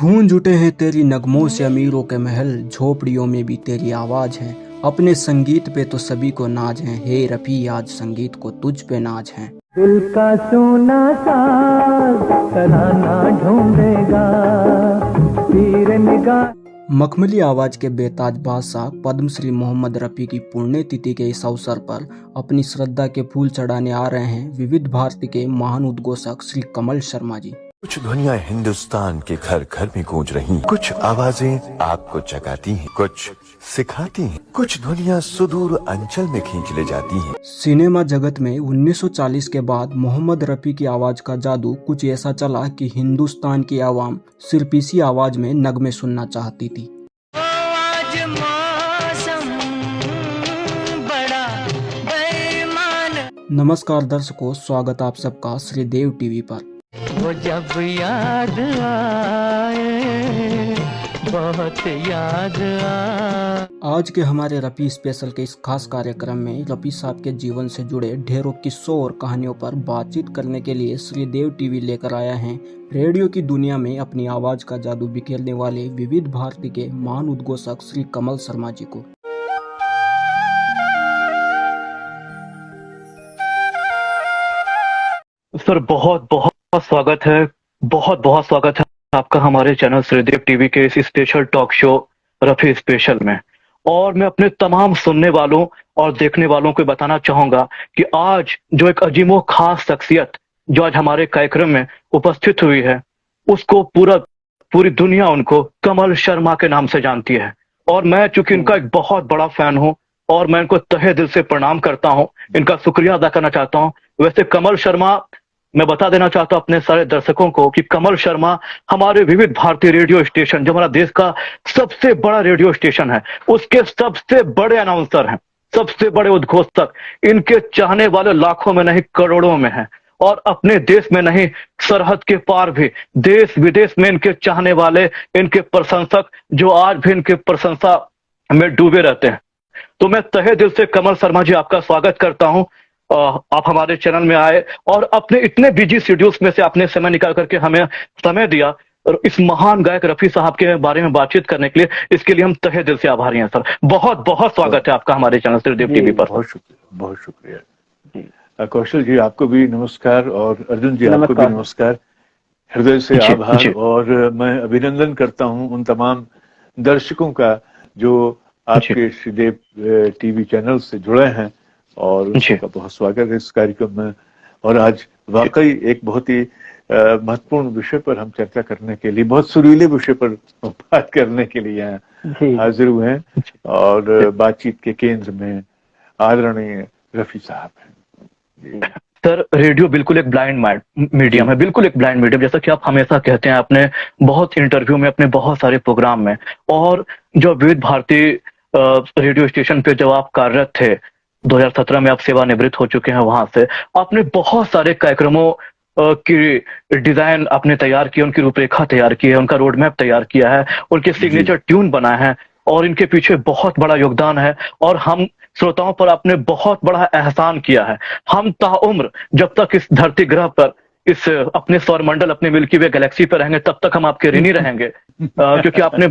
गूंज उठे हैं तेरी नगमों से अमीरों के महल, झोपड़ियों में भी तेरी आवाज है। अपने संगीत पे तो सभी को नाज है, हे रफी आज संगीत को तुझ पे नाज है। दिल का सोना साज तराना ढूंढेगा तीर निगाह। मखमली आवाज के बेताज बादशाह पद्मश्री मोहम्मद रफी की पुण्यतिथि के इस अवसर पर अपनी श्रद्धा के फूल चढ़ाने आ रहे हैं विविध भारती के महान उद्घोषक श्री कमल शर्मा जी। कुछ ध्वनियां हिंदुस्तान के घर घर में गूंज रही, कुछ आवाजें आपको जगाती हैं, कुछ सिखाती हैं, कुछ ध्वनियां सुदूर अंचल में खींच ले जाती हैं। सिनेमा जगत में 1940 के बाद मोहम्मद रफी की आवाज का जादू कुछ ऐसा चला कि हिंदुस्तान की आवाम सिर्फ इसी आवाज में नगमे सुनना चाहती थी। आज मौसम बड़ा बेईमान। नमस्कार दर्शकों, स्वागत आप सबका श्री देव टीवी पर। वो जब याद आए बहुत याद आए। आज के हमारे रफी स्पेशल के इस खास कार्यक्रम में रफी साहब के जीवन से जुड़े ढेरों किस्सों और कहानियों पर बातचीत करने के लिए श्री देव टीवी लेकर आया है रेडियो की दुनिया में अपनी आवाज का जादू बिखेरने वाले विविध भारती के महान उद्घोषक श्री कमल शर्मा जी को। सर बहुत बहुत स्वागत है, बहुत स्वागत है आपका हमारे चैनल श्रीदेव टीवी के इस special talk show Rafi special में। और मैं अपने तमाम सुनने वालों और देखने वालों को बताना चाहूंगा कि आज जो एक अजीमो खास शख्सियत जो आज हमारे कार्यक्रम में उपस्थित हुई है, उसको पूरी दुनिया उनको कमल शर्मा के नाम से जानती है। और मैं चूंकि इनका एक बहुत बड़ा फैन हूं और मैं इनको तहे दिल से प्रणाम करता हूं, इनका शुक्रिया अदा करना चाहता हूं। वैसे कमल शर्मा, मैं बता देना चाहता हूं अपने सारे दर्शकों को कि कमल शर्मा हमारे विविध भारतीय रेडियो स्टेशन, जो हमारा देश का सबसे बड़ा रेडियो स्टेशन है, उसके सबसे बड़े अनाउंसर हैं, सबसे बड़े उद्घोषक। इनके चाहने वाले लाखों में नहीं करोड़ों में हैं, और अपने देश में नहीं सरहद के पार भी देश विदेश में इनके चाहने वाले, इनके प्रशंसक जो आज भी इनके प्रशंसा में डूबे रहते हैं। तो मैं तहे दिल से कमल शर्मा जी आपका स्वागत करता हूं। आप हमारे चैनल में आए और अपने इतने बिजी शेड्यूल्स में से आपने समय निकाल करके हमें समय दिया और इस महान गायक रफी साहब के बारे में बातचीत करने के लिए, इसके लिए हम तहे दिल से आभारी हैं सर। बहुत स्वागत है आपका हमारे चैनल श्रीदेव टीवी पर। बहुत शुक्रिया कौशल जी, आपको भी नमस्कार, और अर्जुन जी आपको भी नमस्कार, हृदय से आभार। और मैं अभिनंदन करता हूं उन तमाम दर्शकों का जो आपके श्रीदेव टीवी चैनल से जुड़े हैं, और उसका बहुत स्वागत है इस कार्यक्रम में। और आज वाकई एक बहुत ही महत्वपूर्ण विषय पर हम चर्चा करने के लिए, बहुत सुरीले विषय पर बात करने के लिए यहाँ हाजिर हुए हैं। और बातचीत के केंद्र में आदरणीय रफी साहब हैं। सर, रेडियो बिल्कुल एक ब्लाइंड मीडियम है, बिल्कुल एक ब्लाइंड मीडियम, जैसा कि आप हमेशा कहते हैं अपने बहुत इंटरव्यू में, अपने बहुत सारे प्रोग्राम में। और जो विविध भारती रेडियो स्टेशन पे जब आप कार्यरत थे, 2017 में आप सेवानिवृत्त हो चुके हैं वहां से, आपने बहुत सारे कार्यक्रमों की डिजाइन आपने तैयार की, उनकी रूपरेखा तैयार की है, उनका रोड मैप तैयार किया है, उनके सिग्नेचर ट्यून बनाए हैं, और इनके पीछे बहुत बड़ा योगदान है। और हम श्रोताओं पर आपने बहुत बड़ा एहसान किया है। हम ताउम्र जब तक इस धरती ग्रह पर, इस अपने सौर मंडल, अपने मिल्की वे गैलेक्सी पर रहेंगे, तब तक हम आपके ऋणी रहेंगे, क्योंकि आपने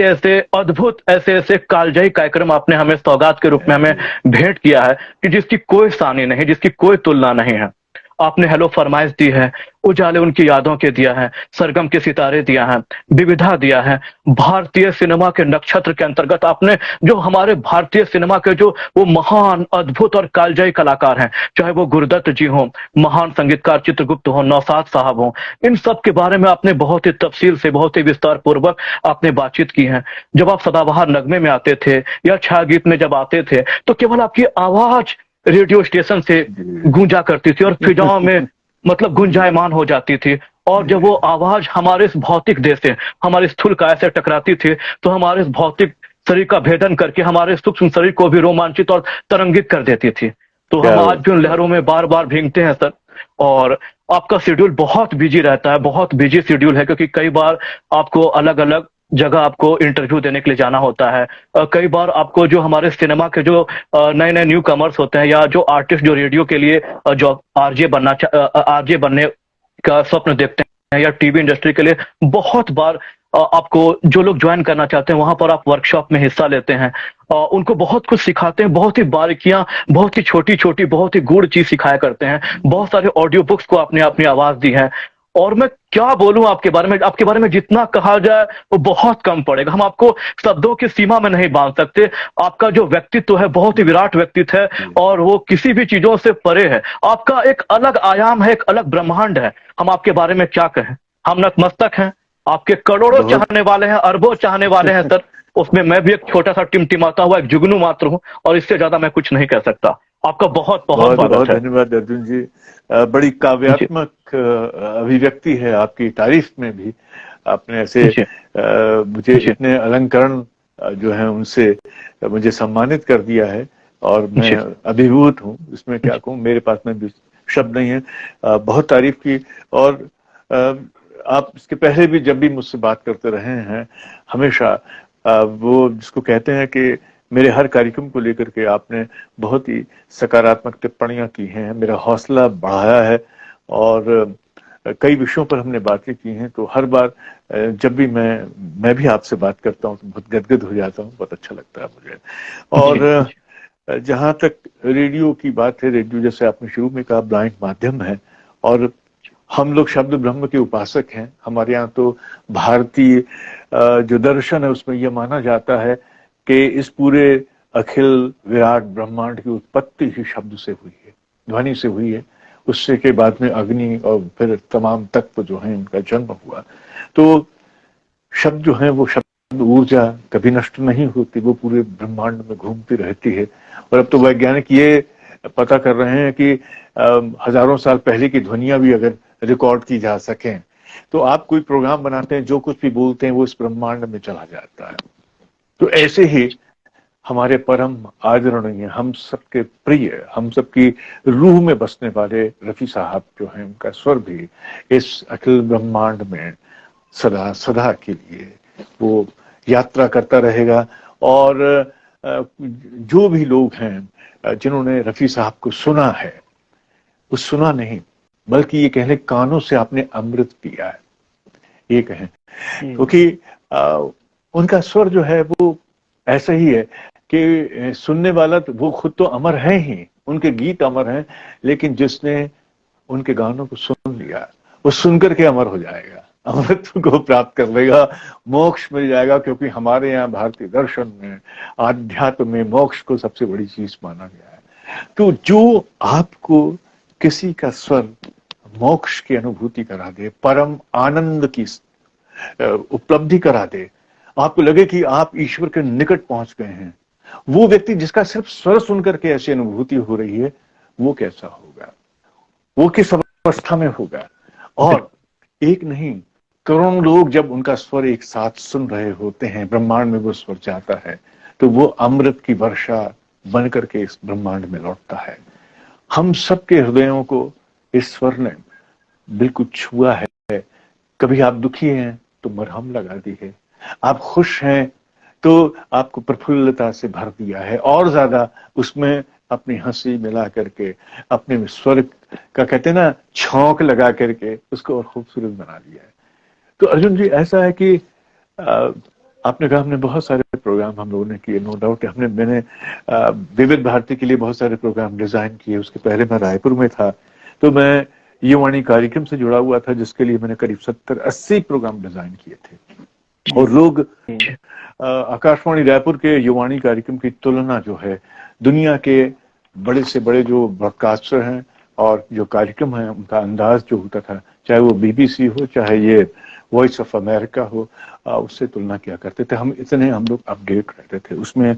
ऐसे अद्भुत, ऐसे कालजयी कार्यक्रम आपने हमें सौगात के रूप में हमें भेंट किया है कि जिसकी कोई सानी नहीं, जिसकी कोई तुलना नहीं है। आपने हेलो फरमाइश दी है, उजाले उनकी यादों के दिया है, सरगम के सितारे दिया है, विविधा दिया है, भारतीय सिनेमा के नक्षत्र के अंतर्गत आपने जो हमारे भारतीय सिनेमा के जो वो महान, अद्भुत और कालजयी कलाकार हैं, चाहे वो गुरुदत्त जी हों, महान संगीतकार चित्रगुप्त हो, नौशाद साहब हों, इन सब के बारे में आपने बहुत ही तफसील से, बहुत ही विस्तार पूर्वक आपने बातचीत की है। जब आप सदाबहार नगमे में आते थे या छाया गीत में जब आते थे, तो केवल आपकी आवाज रेडियो स्टेशन से गूंजा करती थी और फिजाओं में मतलब गुंजायमान हो जाती थी। और जब वो आवाज हमारे इस भौतिक देह से, हमारे स्थूल काया से टकराती थी, तो हमारे इस भौतिक शरीर का भेदन करके हमारे सूक्ष्म शरीर को भी रोमांचित और तरंगित कर देती थी। तो हम आज भी उन लहरों में बार बार भीगते हैं सर। और आपका शेड्यूल बहुत बिजी रहता है, बहुत बिजी शेड्यूल है, क्योंकि कई बार आपको अलग अलग जगह आपको इंटरव्यू देने के लिए जाना होता है। कई बार आपको जो हमारे सिनेमा के जो नए न्यू कमर्स होते हैं, या जो आर्टिस्ट जो रेडियो के लिए जो आरजे बनने का स्वप्न देखते हैं, या टीवी इंडस्ट्री के लिए बहुत बार आपको जो लोग ज्वाइन करना चाहते हैं वहां पर आप वर्कशॉप में हिस्सा लेते हैं, उनको बहुत कुछ सिखाते हैं, बहुत ही बारीकियां, बहुत ही छोटी छोटी, बहुत ही गूढ़ चीज सिखाया करते हैं। बहुत सारे ऑडियो बुक्स को आपने अपनी आवाज दी है, और मैं क्या बोलूं आपके बारे में जितना कहा जाए वो बहुत कम पड़ेगा। हम आपको शब्दों की सीमा में नहीं बांध सकते। आपका जो व्यक्तित्व है बहुत ही विराट व्यक्तित्व है, और वो किसी भी चीजों से परे है। आपका एक अलग आयाम है, एक अलग ब्रह्मांड है। हम आपके बारे में क्या कहें, हम नतमस्तक हैं। आपके करोड़ों चाहने वाले हैं, अरबों चाहने वाले हैं सर, उसमें मैं भी एक छोटा सा टिमटिमाता हुआ एक जुगनू मात्र हूं, और इससे ज्यादा मैं कुछ नहीं कह सकता। आपका बहुत बहुत बहुत धन्यवाद अर्जुन जी। बड़ी काव्यात्मक अभिव्यक्ति है आपकी तारीफ में भी। आपने ऐसे मुझे इतने अलंकरण जो है उनसे मुझे सम्मानित कर दिया है, और मैं अभिभूत हूँ। इसमें क्या कहूँ, मेरे पास में भी शब्द नहीं है। बहुत तारीफ की। और आप इसके पहले भी जब भी मुझसे बात करते रहे हैं, हमेशा वो जिसको कहते हैं कि मेरे हर कार्यक्रम को लेकर के आपने बहुत ही सकारात्मक टिप्पणियां की हैं, मेरा हौसला बढ़ाया है, और कई विषयों पर हमने बातें की हैं। तो हर बार जब भी मैं भी आपसे बात करता हूँ तो बहुत गदगद हो जाता हूँ, बहुत अच्छा लगता है मुझे। और जहां तक रेडियो की बात है, रेडियो जैसे आपने शुरू में कहा ब्लाइंड माध्यम है, और हम लोग शब्द ब्रह्म के उपासक हैं। हमारे यहाँ तो भारतीय जो दर्शन है उसमें यह माना जाता है कि इस पूरे अखिल विराट ब्रह्मांड की उत्पत्ति ही शब्द से हुई है, ध्वनि से हुई है। उससे के बाद में अग्नि और फिर तमाम तत्व जो हैं उनका जन्म हुआ। तो शब्द जो है वो शब्द ऊर्जा कभी नष्ट नहीं होती, वो पूरे ब्रह्मांड में घूमती रहती है। और अब तो वैज्ञानिक ये पता कर रहे हैं कि हजारों साल पहले की ध्वनियां भी अगर रिकॉर्ड की जा सकें, तो आप कोई प्रोग्राम बनाते हैं, जो कुछ भी बोलते हैं वो इस ब्रह्मांड में चला जाता है। तो ऐसे ही हमारे परम आदरणीय, हम सबके प्रिय, हम सबकी रूह में बसने वाले रफी साहब जो हैं, उनका स्वर भी इस अखिल ब्रह्मांड में सदा सदा के लिए वो यात्रा करता रहेगा। और जो भी लोग हैं जिन्होंने रफी साहब को सुना है, वो सुना नहीं बल्कि ये कहले कानों से आपने अमृत पिया है, ये कहें। क्योंकि उनका स्वर जो है वो ऐसा ही है कि सुनने वाला तो वो खुद तो अमर है ही, उनके गीत अमर हैं, लेकिन जिसने उनके गानों को सुन लिया वो सुनकर के अमर हो जाएगा, अमृत को प्राप्त कर लेगा, मोक्ष मिल जाएगा। क्योंकि हमारे यहाँ भारतीय दर्शन में, आध्यात्म में मोक्ष को सबसे बड़ी चीज माना गया है। तो जो आपको किसी का स्वर मोक्ष की अनुभूति करा दे, परम आनंद की उपलब्धि करा दे, आपको लगे कि आप ईश्वर के निकट पहुंच गए हैं, वो व्यक्ति जिसका सिर्फ स्वर सुनकर के ऐसी अनुभूति हो रही है, वो कैसा होगा, वो किस अवस्था में होगा। और एक नहीं, करोड़ों लोग जब उनका स्वर एक साथ सुन रहे होते हैं, ब्रह्मांड में वो स्वर जाता है, तो वो अमृत की वर्षा बन करके इस ब्रह्मांड में लौटता है। हम सबके हृदयों को इस स्वर ने बिल्कुल छुआ है। कभी आप दुखी हैं तो मरहम लगा दी है, आप खुश हैं तो आपको प्रफुल्लता से भर दिया है, और ज्यादा उसमें अपनी हंसी मिला करके, अपने स्वर का कहते हैं ना छौंक लगा करके उसको और खूबसूरत बना दिया है। तो अर्जुन जी ऐसा है कि आपने कहा हमने बहुत सारे प्रोग्राम हम लोगों ने किए, नो डाउट। मैंने विविध भारती के लिए बहुत सारे प्रोग्राम डिजाइन किए। उसके पहले मैं रायपुर में था, तो मैं ये वाणी कार्यक्रम से जुड़ा हुआ था, जिसके लिए मैंने करीब 70-80 प्रोग्राम डिजाइन किए थे। और लोग आकाशवाणी रायपुर के युवाणी कार्यक्रम की तुलना जो है दुनिया के बड़े से बड़े जो ब्रॉडकास्टर हैं और जो कार्यक्रम है, उनका अंदाज जो होता था, चाहे वो बीबीसी हो, चाहे ये वॉइस ऑफ अमेरिका हो, उससे तुलना किया करते थे। हम लोग अपडेट रहते थे उसमें।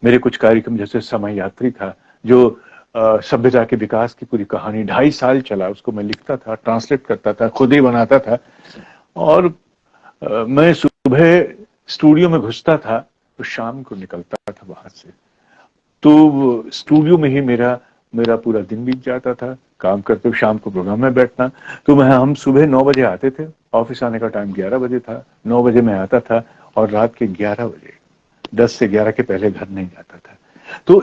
मेरे कुछ कार्यक्रम जैसे समय यात्री था, जो सभ्यता के विकास की पूरी कहानी 2.5 साल चला, उसको मैं लिखता था, ट्रांसलेट करता था, खुद ही बनाता था। और मैं सुबह स्टूडियो में घुसता था तो शाम को निकलता था वहां से। तो स्टूडियो में ही मेरा पूरा दिन बीत जाता था, काम करते हुए शाम को प्रोग्राम में बैठना। तो हम सुबह 9 बजे आते थे, ऑफिस आने का टाइम 11 बजे था, 9 बजे मैं आता था, और रात के 11 बजे, 10 से 11 के पहले घर नहीं जाता था। तो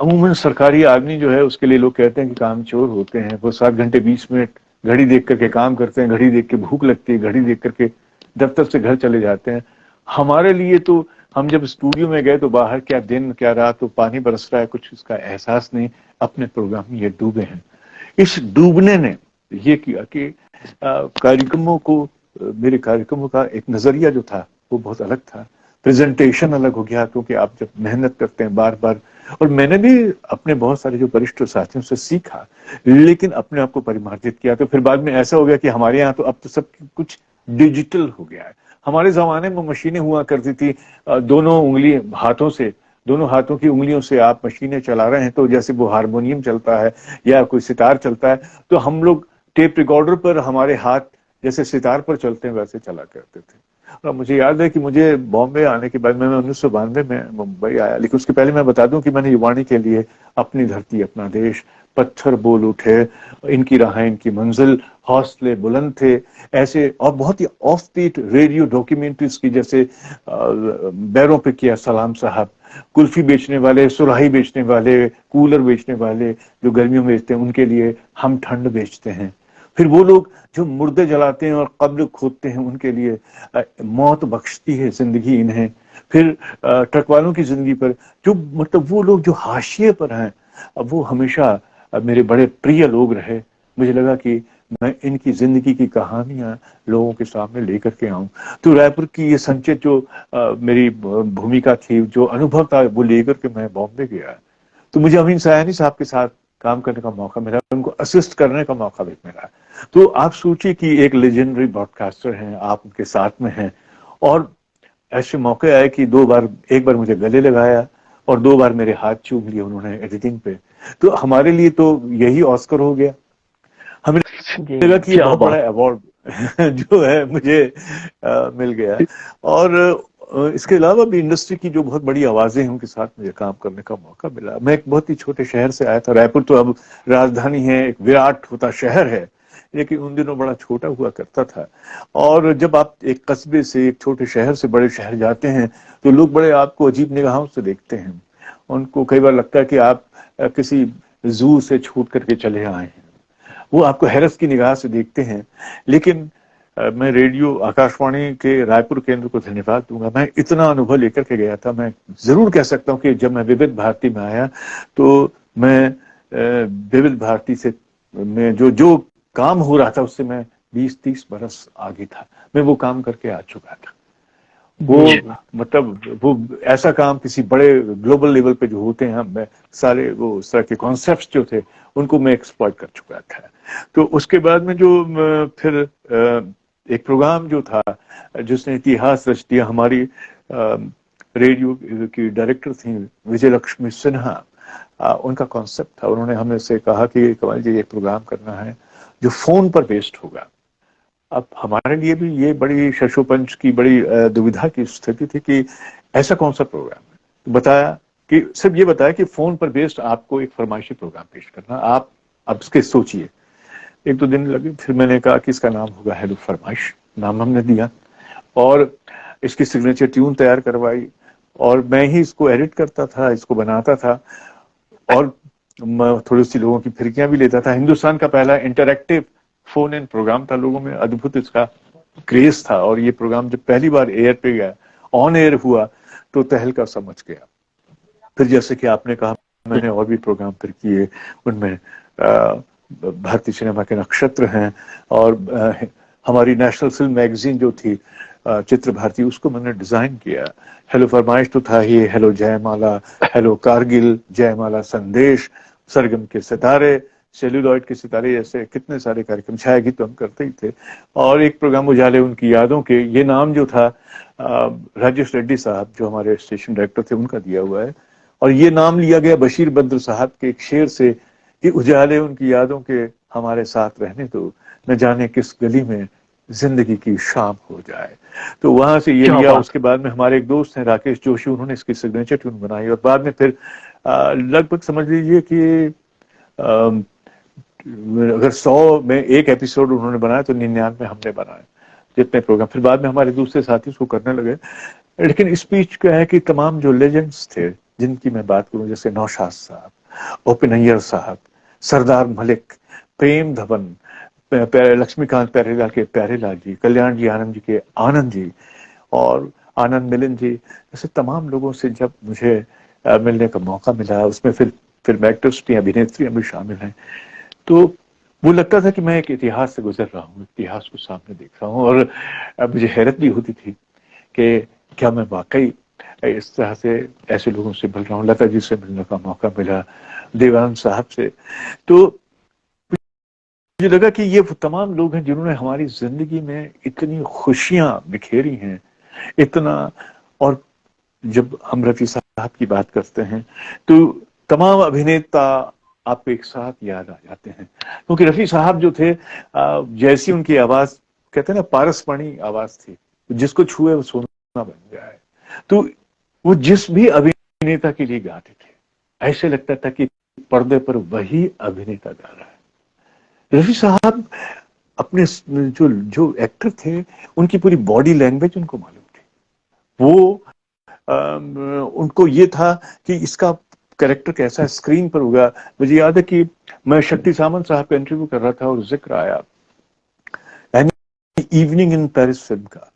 अमूमन सरकारी आदमी जो है, उसके लिए लोग कहते हैं कि काम चोर होते हैं, वो 7 घंटे 20 मिनट घड़ी देख करके काम करते हैं, घड़ी देख के भूख लगती है, घड़ी देख करके दफ्तर से घर चले जाते हैं। हमारे लिए तो हम जब स्टूडियो में गए तो बाहर क्या दिन क्या रात, तो पानी बरस रहा है, कुछ इसका एहसास नहीं, अपने प्रोग्राम में ये डूबे हैं। इस डूबने ने ये किया कि कार्यक्रमों को, मेरे कार्यक्रमों का एक नजरिया जो था वो बहुत अलग था, प्रेजेंटेशन अलग हो गया, क्योंकि आप जब मेहनत करते हैं बार बार, और मैंने भी अपने बहुत सारे जो वरिष्ठ साथियों से सीखा, लेकिन अपने आप को परिमार्जित किया। तो फिर बाद में ऐसा हो गया कि हमारे यहाँ तो अब तो सब कुछ डिजिटल हो गया है। हमारे जमाने में मशीनें हुआ करती थी, दोनों उंगली हाथों से, दोनों हाथों की उंगलियों से आप मशीनें चला रहे हैं, तो जैसे वो हारमोनियम चलता है या कोई सितार चलता है, तो हम लोग टेप रिकॉर्डर पर हमारे हाथ जैसे सितार पर चलते हैं वैसे चला करते थे। और मुझे याद है कि मुझे बॉम्बे आने के बाद, मैं 1992 में मुंबई आया, लेकिन उसके पहले मैं बता दूं कि मैंने युवाणी के लिए अपनी धरती अपना देश, पत्थर बोल उठे, इनकी राहें इनकी मंजिल, हौसले बुलंद थे, ऐसे और बहुत ही ऑफ बीट रेडियो डॉक्यूमेंट्रीज की, जैसे बैरों पे किया सलाम साहब, कुल्फी बेचने वाले, सुराही बेचने वाले, कूलर बेचने वाले जो गर्मियों में बेचते हैं, उनके लिए हम ठंड बेचते हैं। फिर वो लोग जो मुर्दे जलाते हैं और कब्र खोदते हैं, उनके लिए मौत बख्शती है जिंदगी इन्हें। फिर ट्रक वालों की जिंदगी पर जो, मतलब वो लोग जो हाशिए पर हैं, अब वो हमेशा मेरे बड़े प्रिय लोग रहे। मुझे लगा कि मैं इनकी जिंदगी की कहानियां लोगों के सामने लेकर के आऊं। तो रायपुर की ये संचित जो मेरी भूमिका थी, जो अनुभव था, वो लेकर के मैं बॉम्बे गया। तो मुझे अमीन सयानी साहब के साथ काम करने का मौका मिला, उनको असिस्ट करने का मौका भी मिला। तो आप सोचिए कि एक लेजेंडरी ब्रॉडकास्टर हैं, आप उनके साथ में हैं, और ऐसे मौके आए कि एक बार मुझे गले लगाया और 2 बार मेरे हाथ चूम लिए उन्होंने एडिटिंग पे। तो हमारे लिए तो यही ऑस्कर हो गया। हमें लगा कि ये बहुत बड़ा अवार्ड जो है मुझे मिल गया। और इसके अलावा भी इंडस्ट्री की जो बहुत बड़ी आवाजें हैं, उनके साथ मुझे काम करने का मौका मिला। मैं एक बहुत ही छोटे शहर से आया था, रायपुर तो अब राजधानी है, एक विराट होता शहर है, लेकिन उन दिनों बड़ा छोटा हुआ करता था। और जब आप एक कस्बे से, एक छोटे शहर से बड़े शहर जाते हैं, तो लोग बड़े आपको अजीब निगाहों से देखते हैं। उनको कई बार लगता है कि आप किसी जू से छूट करके चले आए हैं, वो आपको हैरत की निगाह से देखते हैं। लेकिन मैं रेडियो आकाशवाणी के रायपुर केंद्र को धन्यवाद दूंगा, मैं इतना अनुभव लेकर के गया था। मैं जरूर कह सकता हूँ कि जब मैं विविध भारती में आया, तो मैं विविध भारती से मैं जो काम हो रहा था उससे मैं 20-30 बरस आगे था। मैं वो काम करके आ चुका था। वो मतलब वो ऐसा काम किसी बड़े ग्लोबल लेवल पे जो होते हैं, मैं सारे वो उस तरह के कॉन्सेप्ट्स जो थे उनको मैं एक्सप्लॉइट कर चुका था। तो उसके बाद में जो फिर एक प्रोग्राम जो था जिसने इतिहास रच दिया, हमारी रेडियो की डायरेक्टर थी विजय लक्ष्मी सिन्हा, उनका कॉन्सेप्ट था। उन्होंने हमें से कहा कि कमाल जी एक प्रोग्राम करना है जो फोन पर बेस्ड होगा। अब हमारे लिए भी ये बड़ी शशोपंच की बड़ी दुविधा की स्थिति थी कि ऐसा कौन सा प्रोग्राम है। तो बताया कि सिर्फ ये बताया कि फोन पर बेस्ड आपको एक फरमाइशी प्रोग्राम पेश करना, आप अब इसके सोचिए। 1-2 दिन लगे, फिर मैंने कहा कि इसका नाम होगा हेलो फरमाइश, नाम हमने दिया और इसकी सिग्नेचर ट्यून तैयार करवाई और मैं ही इसको एडिट करता था, इसको बनाता था और मैं थोड़ी सी लोगों की फिरकियां भी लेता था। हिंदुस्तान का पहला इंटरैक्टिव फोन इन प्रोग्राम था, लोगों में अद्भुत इसका क्रेज था और ये प्रोग्राम जब पहली बार एयर पे गया, ऑन एयर हुआ, तो तहलका समझ गया। फिर जैसे कि आपने कहा, मैंने और भी प्रोग्राम फिर किए, उनमें भारतीय सिनेमा के नक्षत्र हैं और हमारी नेशनल फिल्म मैगजीन जो थी चित्र भारती, उसको मैंने डिजाइन किया। हेलो फरमाइश तो था ही, हेलो जयमाला, हेलो कारगिल, जयमाला संदेश, सरगम के सितारे, सेल्यूलॉइड के सितारे, जैसे कितने सारे कार्यक्रम, छायागीत तो हम करते ही थे। और एक प्रोग्राम उजाले उनकी यादों के, ये नाम जो था राजेश रेड्डी साहब जो हमारे स्टेशन डायरेक्टर थे उनका दिया हुआ है और ये नाम लिया गया बशीर बद्र साहब के एक शेर से कि उजाले उनकी यादों के हमारे साथ रहने दो, न जाने किस गली में जिंदगी की शाम हो जाए। तो वहां से ये लिया। उसके बाद में हमारे एक दोस्त हैं राकेश जोशी, उन्होंने इसकी सिग्नेचर ट्यून बनाई और बाद में फिर लगभग समझ लीजिए कि अगर 100 में एक एपिसोड उन्होंने बनाया तो 99 हमने बनाए जितने प्रोग्राम। फिर बाद में हमारे दूसरे साथी उसको करने लगे। लेकिन स्पीच क्या है कि तमाम जो लेजेंड्स थे जिनकी मैं बात करूं, जैसे नौशाद साहब, ओपन अय्यर साहब, सरदार मलिक, प्रेम धवन, लक्ष्मीकांत प्यारेलाल के प्यारेलाल जी, कल्याण जी आनंद जी के आनंद जी, और आनंद मिलन जी, ऐसे तमाम लोगों से जब मुझे मिलने का मौका मिला, उसमें फिल्म एक्टर्स भी, अभिनेत्रियां भी शामिल हैं, तो वो लगता था कि मैं एक इतिहास से गुजर रहा हूँ, इतिहास को सामने देख रहा हूँ। और मुझे हैरत भी होती थी कि क्या मैं वाकई इस तरह से ऐसे लोगों से मिल रहा हूँ। लता जी से मिलने का मौका मिला, देवानंद साहब से, तो मुझे लगा कि ये वो तमाम लोग हैं जिन्होंने हमारी जिंदगी में इतनी खुशियां बिखेरी हैं, इतना। और जब हम रफी साहब की बात करते हैं तो तमाम अभिनेता आपको एक साथ याद आ जाते हैं, क्योंकि रफी साहब जो थे, जैसी उनकी आवाज, कहते हैं ना, पारसमणि आवाज थी, जिसको छुए वो सोना बन जाए। तो वो जिस भी अभिनेता के लिए गाते थे, ऐसे लगता था कि पर्दे पर वही अभिनेता गा रहा है। रफी साहब अपने जो जो एक्टर थे, उनकी पूरी बॉडी लैंग्वेज उनको मालूम थी। वो उनको ये था कि इसका कैरेक्टर कैसा स्क्रीन पर होगा। मुझे याद है कि मैं शक्ति सामंत साहब का इंटरव्यू कर रहा था और जिक्र आया इवनिंग इन पेरिस फिल्म का,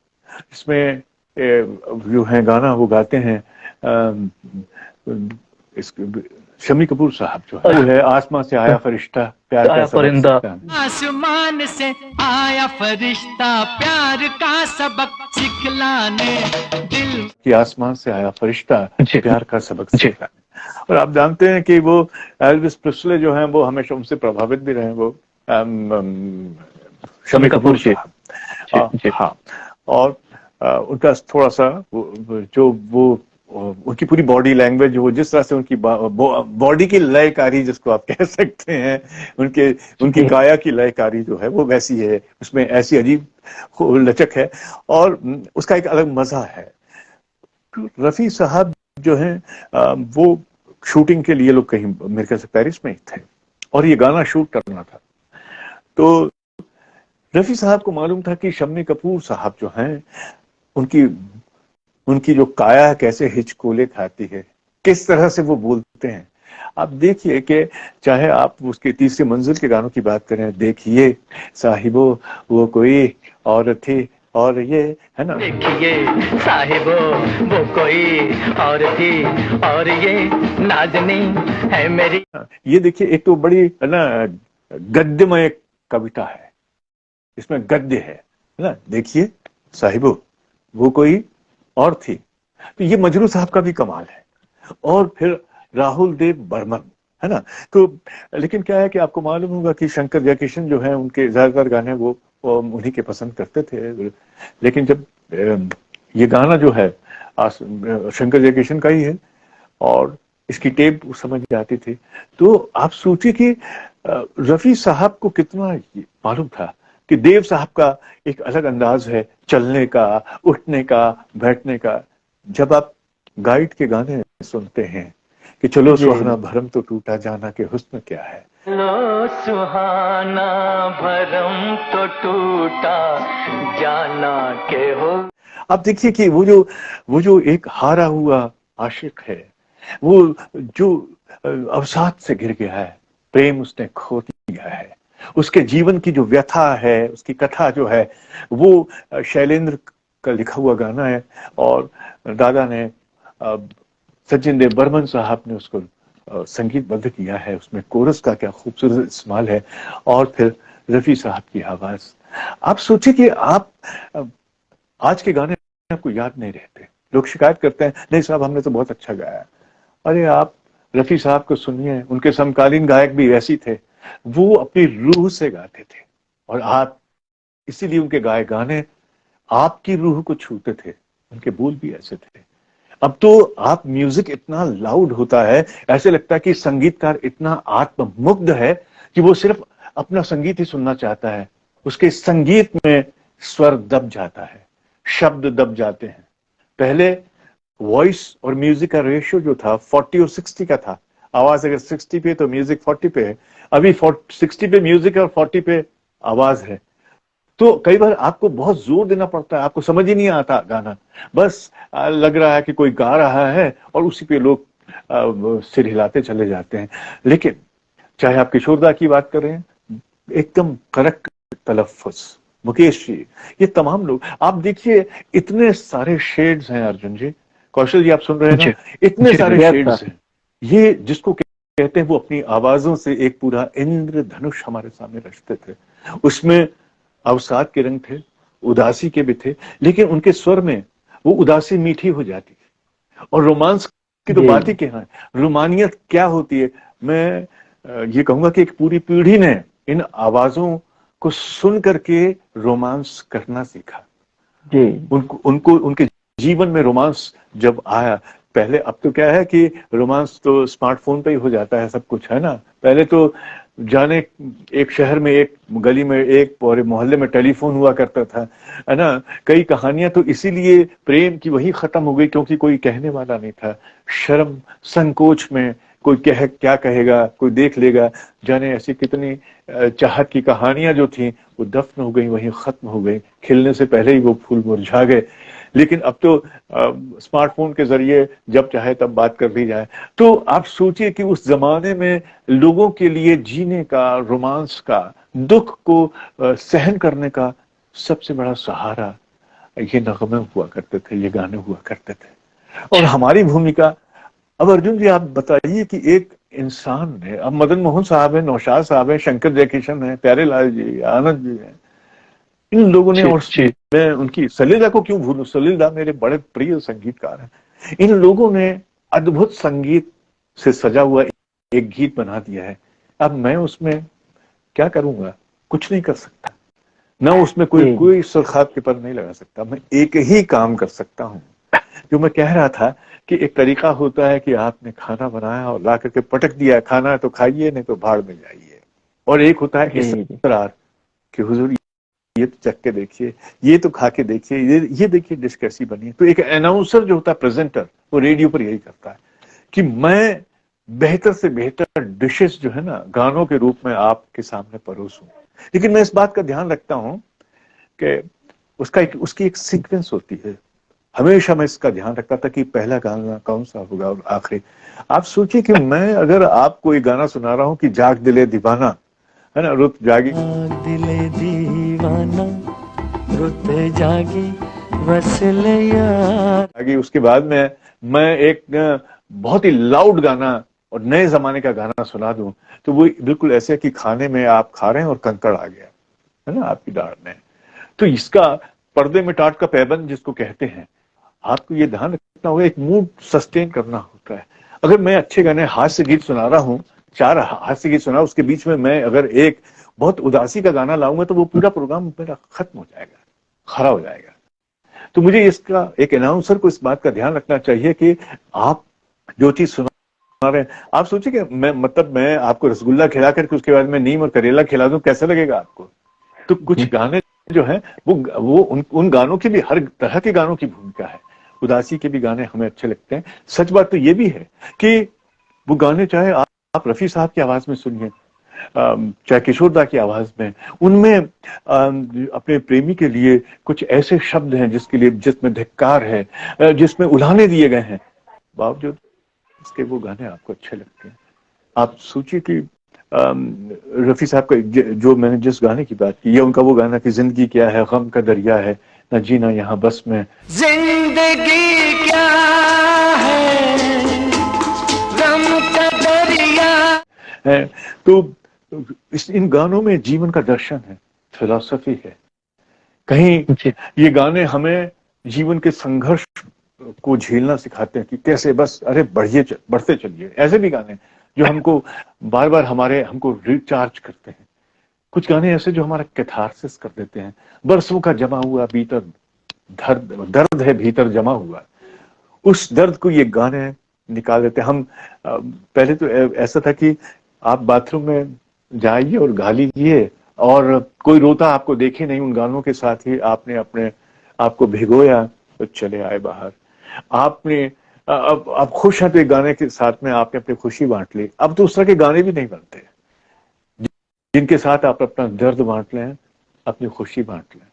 इसमें जो है गाना वो गाते हैं शम्मी कपूर साहब, जो है वो है आसमां से आया फरिश्ता प्यार का परिंदा। आसमान से आया फरिश्ता प्यार का सबक सिखलाने, दिल कि आसमान से आया फरिश्ता जी। प्यार का सबक सिखाने। और आप जानते हैं कि वो एल्विस प्रेस्ले जो हैं, वो हमेशा उनसे प्रभावित भी रहे, वो शम्मी कपूर साहब। हाँ, और उनका थोड़ा सा वो उनकी पूरी बॉडी लैंग्वेज, वो जिस तरह से उनकी बॉडी की लयकारी, जिसको आप कह सकते हैं, उनकी काया की लयकारी जो है वो वैसी है, उसमें ऐसी अजीब लचक है और उसका एक अलग मजा है। रफी साहब जो हैं, वो शूटिंग के लिए लोग कहीं मेरे ख्याल से पेरिस में ही थे और ये गाना शूट करना था। तो रफी साहब को मालूम था कि शम्मी कपूर साहब जो हैं, उनकी जो काया कैसे हिचकोले खाती है, किस तरह से वो बोलते हैं। आप देखिए कि चाहे आप उसके तीसरी मंजिल के गानों की बात करें, देखिए साहिबो वो कोई और थी और ये, है ना, देखिए साहिबो वो कोई और थी और ये नाजनी है मेरी। ये देखिए, एक तो बड़ी है ना गद्यमय कविता है, इसमें गद्य है ना, देखिए साहिबो वो कोई और थी। तो ये मजरू साहब का भी कमाल है। और फिर राहुल देव बर्मन, है ना। तो लेकिन क्या है कि आपको मालूम होगा कि शंकर जयकिशन जो है, उनके ज्यादातर गाने वो उन्हीं के पसंद करते थे। लेकिन जब ये गाना जो है शंकर जयकिशन का ही है और इसकी टेप उस समय आती थी, तो आप सोचिए कि रफी साहब को कितना मालूम था कि देव साहब का एक अलग अंदाज है चलने का, उठने का, बैठने का। जब आप गाइड के गाने सुनते हैं कि चलो सुहाना भरम तो टूटा जाना के हुस्न क्या है, लो सुहाना भरम तो टूटा जाना के हो। आप देखिए कि वो जो एक हारा हुआ आशिक है, वो जो अवसाद से गिर गया है, प्रेम उसने खो दिया है, उसके जीवन की जो व्यथा है, उसकी कथा जो है, वो शैलेंद्र का लिखा हुआ गाना है और दादा ने सचिन देव बर्मन साहब ने उसको संगीतबद्ध किया है। उसमें कोरस का क्या खूबसूरत इस्तेमाल है और फिर रफी साहब की आवाज। आप सोचिए कि आप आज के गाने आपको याद नहीं रहते, लोग शिकायत करते हैं नहीं साहब हमने तो बहुत अच्छा गाया। अरे आप रफी साहब को सुनिए, उनके समकालीन गायक भी ऐसी थे, वो अपनी रूह से गाते थे और आप इसीलिए उनके गाए गाने आपकी रूह को छूते थे, उनके बोल भी ऐसे थे। अब तो आप म्यूजिक इतना लाउड होता है, ऐसे लगता है कि संगीतकार इतना आत्ममुग्ध है कि वो सिर्फ अपना संगीत ही सुनना चाहता है। उसके संगीत में स्वर दब जाता है, शब्द दब जाते हैं। पहले वॉइस और म्यूजिक का रेशियो जो था 40 और 60 का था। आवाज अगर 60 पे तो म्यूजिक 40 पे है। अभी 60 पे म्यूजिक है और 40 पे आवाज है। तो कई बार आपको बहुत जोर देना पड़ता है, आपको समझ ही नहीं आता गाना, बस लग रहा है कि कोई गा रहा है और उसी पे लोग सिर हिलाते चले जाते हैं। लेकिन चाहे आप किशोरदा की बात कर रहे हैं, एकदम करेक्ट तलफ्फुज, मुकेश जी, ये तमाम लोग, आप देखिए इतने सारे शेड्स हैं अर्जुन जी, कौशल जी आप सुन रहे हैं जी ना, इतने जी सारे जी शेड्स हैं। ये जिसको कहते हैं वो अपनी आवाजों से एक पूरा इंद्रधनुष हमारे सामने रचते थे। उसमें अवसाद के रंग थे, उदासी के भी थे, लेकिन उनके स्वर में वो उदासी मीठी हो जाती थी। और रोमांस की तो बात ही क्या है, रोमानियत क्या होती है। मैं ये कहूंगा कि एक पूरी पीढ़ी ने इन आवाजों को सुन करके रोमांस करना सीखा। जी उनको उनके जीवन में रोमांस जब आया, पहले, अब तो क्या है कि रोमांस तो स्मार्टफोन पे ही हो जाता है सब कुछ, है ना। पहले तो जाने एक शहर में, एक गली में, एक पूरे मोहल्ले में टेलीफोन हुआ करता था, है ना। कई कहानियां तो इसीलिए प्रेम की वही खत्म हो गई क्योंकि कोई कहने वाला नहीं था। शर्म संकोच में कोई क्या कहेगा, कोई देख लेगा, जाने ऐसी कितनी चाहत की कहानियां जो थी वो दफन हो गई, वहीं खत्म हो गई, खिलने से पहले ही वो फूल मुरझा गए। लेकिन अब तो स्मार्टफोन के जरिए जब चाहे तब बात कर ली जाए। तो आप सोचिए कि उस जमाने में लोगों के लिए जीने का, रोमांस का, दुख को सहन करने का सबसे बड़ा सहारा ये नगमे हुआ करते थे, ये गाने हुआ करते थे। और हमारी भूमिका, अब अर्जुन जी आप बताइए कि एक इंसान ने, अब मदन मोहन साहब है, नौशाद साहब है, शंकर जयकिशन है, प्यारेलाल जी, आनंद जी है, इन लोगों ने, और मैं उनकी सलीला को क्यों भूलूं, सलीला मेरे बड़े प्रिय संगीतकार हैं। इन लोगों ने अद्भुत संगीत से सजा हुआ एक गीत बना दिया है। अब मैं उसमें क्या करूंगा, कुछ नहीं कर सकता, ना उसमें कोई सुरखात के पर नहीं लगा सकता। मैं एक ही काम कर सकता हूं, जो मैं कह रहा था कि एक तरीका होता है कि आपने खाना बनाया और ला करके पटक दिया, खाना है तो खाइए, नहीं तो भाड़ में जाइए। और एक होता है इसरार कि हुजूर ये तो चख के देखिए, ये तो खा के देखिए, ये देखिए डिश कैसी बनी है। तो एक अनाउंसर जो होता है, प्रेजेंटर, वो रेडियो पर यही करता है कि मैं बेहतर से बेहतर डिशेस जो है ना, गानों के रूप में आपके सामने परोसूं। लेकिन मैं इस बात का ध्यान रखता हूं कि उसकी एक सीक्वेंस होती है। हमेशा मैं इसका ध्यान रखता था कि पहला गाना कौन सा होगा और आखिरी। आप सोचिए कि मैं अगर आपको एक गाना सुना रहा हूं कि जाग दिले दीवाना, है ना, रुत जागी दिले दीवाना, रुत जागी वसल यार, आगे उसके बाद में मैं एक बहुत ही लाउड गाना और नए जमाने का गाना सुना दूं, तो वो बिल्कुल ऐसे कि खाने में आप खा रहे हैं और कंकड़ आ गया, है ना, आपकी दाढ़ में। तो इसका पर्दे में टाट का पैबंद जिसको कहते हैं, आपको ये ध्यान रखना होगा, एक मूड सस्टेन करना होता है। अगर मैं अच्छे गाने, हास्य गीत सुना रहा हूँ, 4 हास्य गीत सुना, उसके बीच में मैं अगर एक बहुत उदासी का गाना लाऊंगा तो वो पूरा प्रोग्राम मेरा खत्म हो जाएगा, खरा हो जाएगा। तो मुझे इसका, एक अनाउंसर को इस बात का ध्यान रखना चाहिए कि आप जो चीज सुना रहे हैं, आप सोचिए कि मैं आपको रसगुल्ला खिला करके उसके बाद में नीम और करेला खिला दूं, कैसा लगेगा आपको। तो कुछ गाने जो है वो उन गानों की भी, हर तरह के गानों की भूमिका है। उदासी के भी गाने हमें अच्छे लगते हैं। सच बात तो ये भी है कि वो गाने चाहे आप रफी साहब की आवाज में सुनिए, चाहे किशोरदा की आवाज में, उनमें अपने प्रेमी के लिए कुछ ऐसे शब्द हैं जिसमें धिक्कार है, जिसमें उल्हाने दिए गए हैं, बावजूद इसके वो गाने आपको अच्छे लगते हैं। आप सोचिए कि रफी साहब का जो मैंने जिस गाने की बात की, ये उनका वो गाना कि जिंदगी क्या है, गम का दरिया है, न जीना यहाँ बस में, जिंदगी क्या है, गम का दरिया है। तो इन गानों में जीवन का दर्शन है, फिलॉसफी है। कहीं ये गाने हमें जीवन के संघर्ष को झेलना सिखाते हैं कि कैसे बस, अरे बढ़ते चलिए। ऐसे भी गाने जो हमको बार बार हमको रिचार्ज करते हैं। कुछ गाने ऐसे जो हमारा कैथारसिस कर देते हैं, बरसों का जमा हुआ भीतर दर्द है, भीतर जमा हुआ, उस दर्द को ये गाने निकाल देते हैं। हम पहले तो ऐसा था कि आप बाथरूम में जाइए और गा लीजिए, और कोई रोता आपको देखे नहीं, उन गानों के साथ ही आपने अपने आपको भिगोया तो चले आए बाहर। आपने अब आप खुश हैं तो एक गाने के साथ में आपने अपनी खुशी बांट ली। अब तो उस तरह के गाने भी नहीं बनते जिनके साथ आप अपना दर्द बांट लें, अपनी खुशी बांट लें।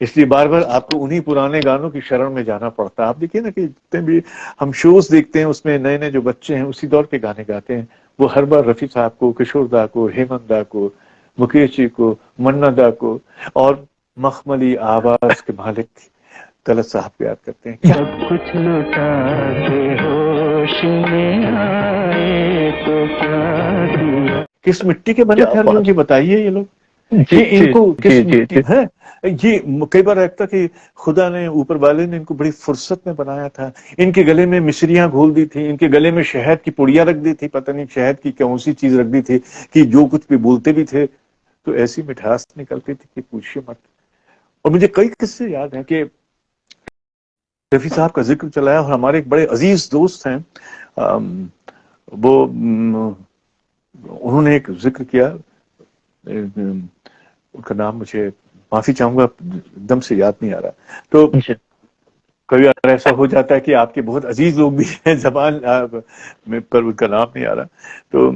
इसलिए बार बार आपको उन्हीं पुराने गानों की शरण में जाना पड़ता है। आप देखिए ना कि जितने भी हम शोज देखते हैं, उसमें नए नए जो बच्चे हैं उसी दौर के गाने गाते हैं। वो हर बार रफी साहब को, किशोरदा को, हेमंत दा को, मुकेश जी को, मन्ना दा को और मखमली आवाज के मालिक तलत साहब को याद करते हैं। क्या सब कुछ लुटा के होश में आए तो क्या दिया। किस मिट्टी के बने थे अर्जुन जी, बताइए ये लोग। जी ये इनको किस जी जी मिट्टी है ये। कई बार लगता कि खुदा ने, ऊपर वाले ने इनको बड़ी फुर्सत में बनाया था। इनके गले में मिश्रियां घोल दी थी, इनके गले में शहद की पुड़िया रख दी थी, पता नहीं शहद की कौन सी चीज रख दी थी कि जो कुछ भी बोलते भी थे तो ऐसी मिठास निकलती थी कि पूछिए मत। और मुझे कई किस्से याद हैं कि रफी साहब का जिक्र चलाया और हमारे एक बड़े अजीज दोस्त हैं, वो उन्होंने एक जिक्र किया, उनका नाम मुझे, माफी चाहूंगा एकदम से याद नहीं आ रहा। तो कभी बार ऐसा हो जाता है कि आपके बहुत अजीज लोग भी हैं, जबान में पर उनका नाम नहीं आ रहा। तो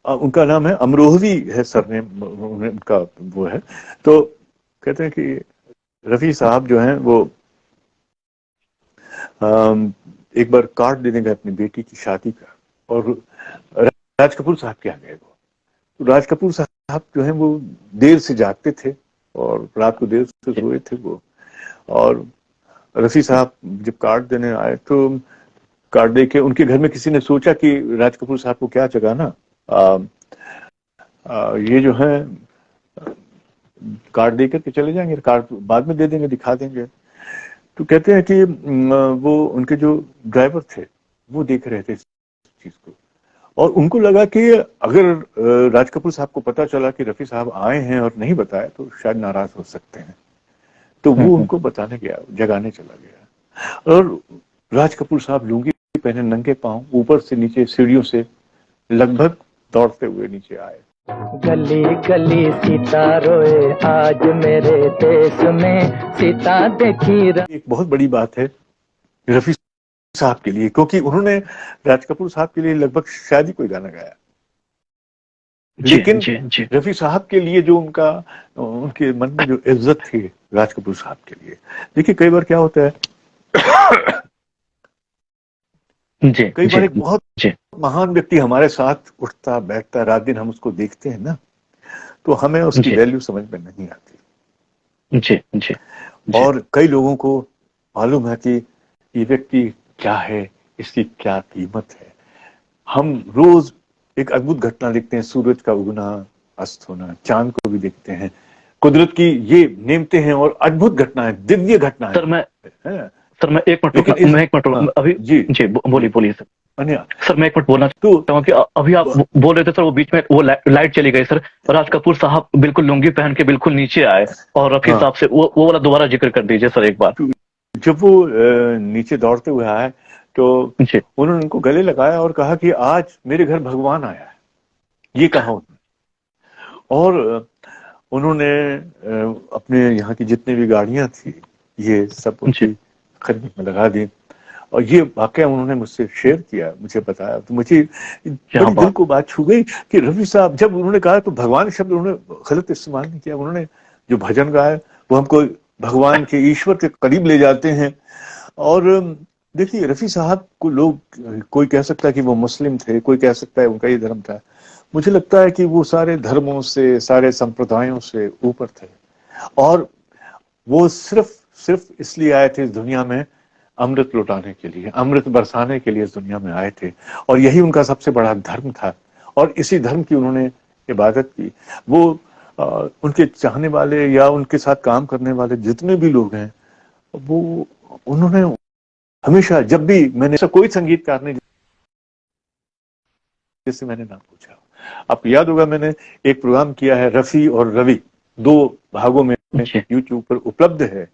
उनका नाम है अमरोहवी है, सरनेम उनका वो है। तो कहते हैं कि रफी साहब जो हैं वो एक बार कार्ड देने गए अपनी बेटी की शादी का, और राज कपूर साहब के यहाँ गए वो। तो राज कपूर साहब जो हैं वो देर से जागते थे और रात को देर से सोए थे वो। और रफी साहब जब कार्ड देने आए तो कार्ड दे के उनके घर में किसी ने सोचा कि राज कपूर साहब को क्या जगाना, ये जो है कार्ड दे करके चले जाएंगे, कार्ड बाद में दे देंगे, दिखा देंगे। तो कहते हैं कि वो उनके जो ड्राइवर थे वो देख रहे थे इस चीज को, और उनको लगा कि अगर राज कपूर साहब को पता चला कि रफी साहब आए हैं और नहीं बताया तो शायद नाराज हो सकते हैं। तो वो उनको बताने गया, जगाने चला गया, और राज कपूर साहब लुंगी पहने नंगे पांव ऊपर से नीचे सीढ़ियों से लगभग दौड़ते हुए नीचे आए। गली गली सीता रोए आज मेरे देश में, सीता देखी एक बहुत बड़ी बात है रफी साहब के लिए, क्योंकि उन्होंने राज कपूर साहब के लिए लगभग शायद ही कोई गाना गाया, लेकिन रफी साहब के लिए जो उनका, उनके मन में जो इज्जत थी राज कपूर साहब के लिए। देखिए कई बार क्या होता है, कई बार एक बहुत महान व्यक्ति हमारे साथ उठता बैठता, रात दिन हम उसको देखते हैं ना, तो हमें उसकी वैल्यू समझ में नहीं आती। जी। और कई लोगों को मालूम है कि ये व्यक्ति क्या है, इसकी क्या कीमत है। हम रोज एक अद्भुत घटना देखते हैं, सूरज का उगना अस्त होना, चांद को भी देखते हैं, कुदरत की ये नेमते हैं और अद्भुत घटनाएं, दिव्य घटनाएं। सर मैं एक मिनट अभी जी बोलिए सर। सर मैं एक मिनट बोलना चाहता हूँ कि अभी आप बोल रहे थे सर, वो बीच में वो लाइट चली गई सर। राज कपूर साहब बिल्कुल लुंगी पहन के बिल्कुल नीचे आए, और रफी साहब से वो वाला दोबारा जिक्र कर दीजिए सर एक बार। जब वो नीचे दौड़ते हुए आए तो उन्होंने उनको गले लगाया और कहा कि आज मेरे घर भगवान आया है, ये कहा उन्होंने। और उन्होंने अपने यहाँ की जितनी भी गाड़ियां थी ये सब उनकी खरीद में लगा दी, और ये वाकया उन्होंने मुझसे शेयर किया, मुझे बताया। तो मुझे बड़ी दिल को बात छू गई कि रफी साहब, जब उन्होंने कहा तो भगवान शब्द उन्होंने गलत इस्तेमाल नहीं किया। उन्होंने जो भजन गाया वो हमको भगवान के, ईश्वर के करीब ले जाते हैं। और देखिए रफी साहब को लोग, कोई कह सकता है कि वो मुस्लिम थे, कोई कह सकता है उनका ये धर्म था। मुझे लगता है कि वो सारे धर्मों से, सारे संप्रदायों से ऊपर थे, और वो सिर्फ इसलिए आए थे इस दुनिया में अमृत लुटाने के लिए, अमृत बरसाने के लिए इस दुनिया में आए थे, और यही उनका सबसे बड़ा धर्म था, और इसी धर्म की उन्होंने इबादत की। वो उनके चाहने वाले या उनके साथ काम करने वाले जितने भी लोग हैं, वो उन्होंने हमेशा, जब भी मैंने ऐसा कोई संगीतकार नहीं जिससे मैंने नाम पूछा, आपको याद होगा मैंने एक प्रोग्राम किया है रफी और रवि, 2 भागों में यूट्यूब पर उपलब्ध है।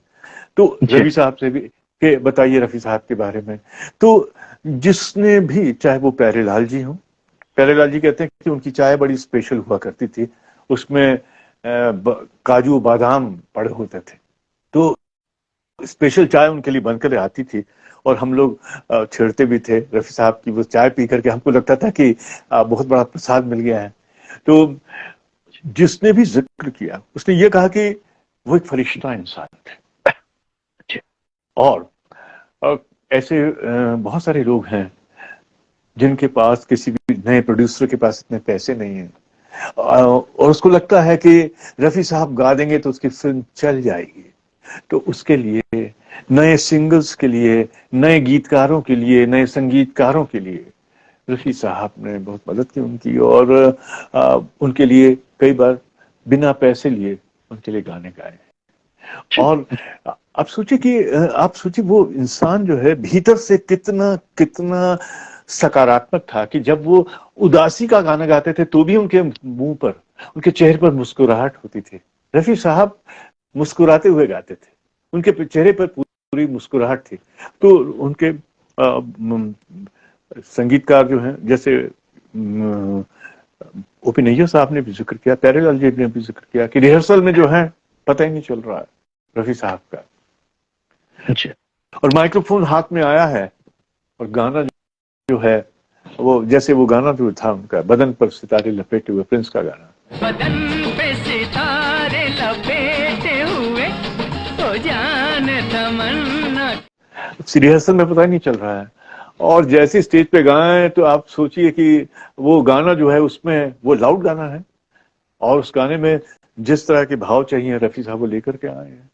तो रवि साहब से भी कि बताइए रफी साहब के बारे में। तो जिसने भी, चाहे वो प्यारेलाल जी हो, प्यारेलाल जी कहते हैं कि उनकी चाय बड़ी स्पेशल हुआ करती थी, उसमें काजू बादाम पड़े होते थे, तो स्पेशल चाय उनके लिए बनकर आती थी, और हम लोग छेड़ते भी थे रफी साहब की वो चाय पी करके। हमको लगता था कि बहुत बड़ा प्रसाद मिल गया है। तो जिसने भी जिक्र किया उसने ये कहा कि वो एक फरिश्ता इंसान थे। और ऐसे बहुत सारे लोग हैं जिनके पास, किसी भी नए प्रोड्यूसर के पास इतने पैसे नहीं हैं, और उसको लगता है कि रफी साहब गा देंगे तो उसकी फिल्म चल जाएगी। तो उसके लिए, नए सिंगर्स के लिए, नए गीतकारों के लिए, नए संगीतकारों के लिए रफी साहब ने बहुत मदद की उनकी, और उनके लिए कई बार बिना पैसे लिए उनके लिए गाने गाए। और आप सोचिए वो इंसान जो है भीतर से कितना कितना सकारात्मक था कि जब वो उदासी का गाना गाते थे तो भी उनके मुंह पर, उनके चेहरे पर मुस्कुराहट होती थी। रफी साहब मुस्कुराते हुए गाते थे, उनके चेहरे पर पूरी मुस्कुराहट थी। तो उनके संगीतकार जो हैं, जैसे ओपी नैयर साहब ने भी जिक्र किया, प्यारेलाल जी ने भी जिक्र किया कि रिहर्सल में जो है पता ही नहीं चल रहा है रफी साहब का। अच्छा। और माइक्रोफोन हाथ में आया है और गाना जो है वो, जैसे वो गाना जो था उनका, बदन पर सितारे लपेटे हुए, प्रिंस का गाना, बदन पे सितारे लपेटे हुए तो जान तमन्ना, रिहर्सल में पता ही नहीं चल रहा है। और जैसे स्टेज पे गाए तो आप सोचिए कि वो गाना जो है उसमें वो लाउड गाना है, और उस गाने में जिस तरह के भाव चाहिए रफी साहब वो लेकर के आए हैं।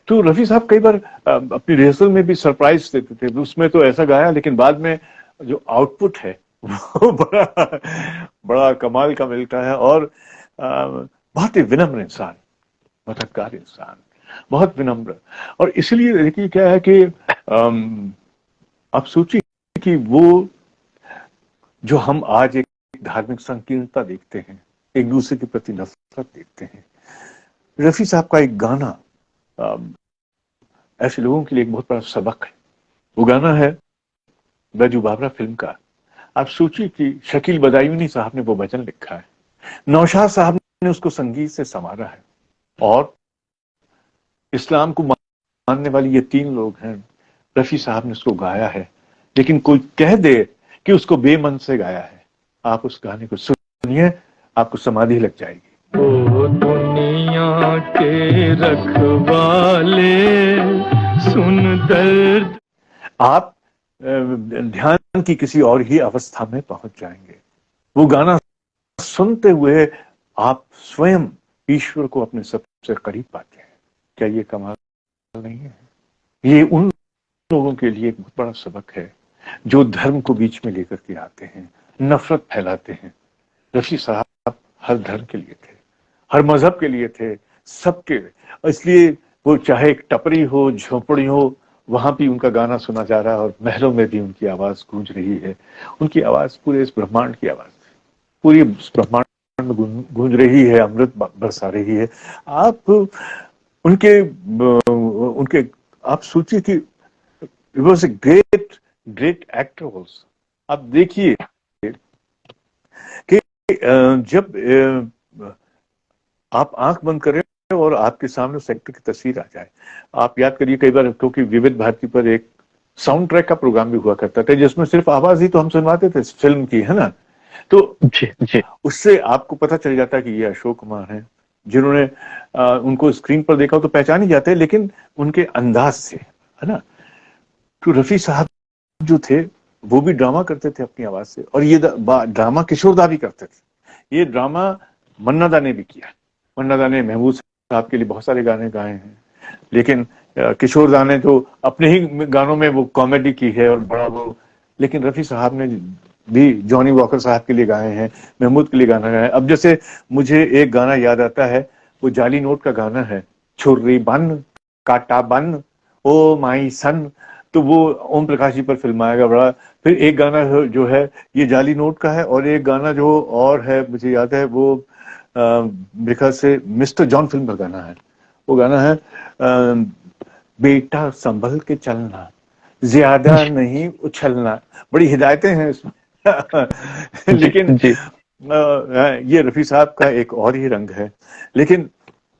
तो रफी साहब कई बार अपनी रिहर्सल में भी सरप्राइज देते थे, उसमें तो ऐसा गाया, लेकिन बाद में जो आउटपुट है वो बड़ा कमाल का मिलता है। और बहुत ही विनम्र इंसान, मददगार इंसान, बहुत विनम्र। और इसलिए देखिए क्या है कि आप सोचिए कि वो जो हम आज एक धार्मिक संकीर्णता देखते हैं, एक दूसरे के प्रति नफरत देखते हैं, रफी साहब का एक गाना ऐसे लोगों के लिए एक बहुत बड़ा सबक है। वो गाना है बैजू बावरा फिल्म का। आप सोचिए कि शकील बदायूनी साहब ने वो भजन लिखा है, नौशाद साहब ने उसको संगीत से संवारा है, और इस्लाम को मानने वाली ये 3 लोग हैं, रफी साहब ने उसको गाया है। लेकिन कोई कह दे कि उसको बेमन से गाया है, आप उस गाने को सुनिए, आपको समाधि लग जाएगी। ओ दुनिया के रखवाले सुन दर्द, आप ध्यान की किसी और ही अवस्था में पहुंच जाएंगे। वो गाना सुनते हुए आप स्वयं ईश्वर को अपने सबसे करीब पाते हैं। क्या ये कमाल नहीं है? ये उन लोगों के लिए एक बहुत बड़ा सबक है जो धर्म को बीच में लेकर के आते हैं, नफरत फैलाते हैं। रफी साहब हर धर्म के लिए थे, हर मजहब के लिए थे, सबके। इसलिए वो चाहे एक टपरी हो, झोपड़ी हो, वहां भी उनका गाना सुना जा रहा है, और महलों में भी उनकी आवाज गूंज रही है। उनकी आवाज पूरे इस ब्रह्मांड की आवाज, पूरी इस ब्रह्मांड में गूंज रही है, अमृत बरसा रही है। आप उनके आप सोचिए कि He was a great actor also। आप देखिए कि जब आप आंख बंद करें और आपके सामने उस एक्टर की तस्वीर आ जाए, आप याद करिए कई बार, क्योंकि विविध भारती पर एक साउंड ट्रैक का प्रोग्राम भी हुआ करता था जिसमें सिर्फ आवाज ही तो हम सुनवाते थे फिल्म की, है ना। तो जी। उससे आपको पता चल जाता है कि ये अशोक कुमार हैं, जिन्होंने उनको स्क्रीन पर देखा तो पहचान ही जाते हैं, लेकिन उनके अंदाज से, है ना। तो रफी साहब जो थे वो भी ड्रामा करते थे अपनी आवाज से, और ये ड्रामा किशोर दा भी करते थे। ये ड्रामा मन्ना दा ने भी किया। मन्ना दा ने महमूद साहब के लिए बहुत सारे गाने गाए हैं, लेकिन किशोर दा ने तो अपने ही गानों में वो कॉमेडी की है और बड़ा वो। लेकिन रफी साहब ने भी जॉनी वॉकर साहब के लिए गाए हैं, महमूद के लिए गाना गाया है। अब जैसे मुझे एक गाना याद आता है, वो जाली नोट का गाना है, छुर्री बन काटा बन ओ माई सन। तो वो ओम प्रकाश जी पर फिल्माया बड़ा। फिर एक गाना जो है ये जाली नोट का है, और एक गाना जो और है मुझे याद है, वो मेरे ख्याल से मिस्टर जॉन फिल्म का गाना है। वो गाना है बेटा संभल के चलना, ज्यादा नहीं उछलना। बड़ी हिदायतें हैं इसमें लेकिन ये रफी साहब का एक और ही रंग है। लेकिन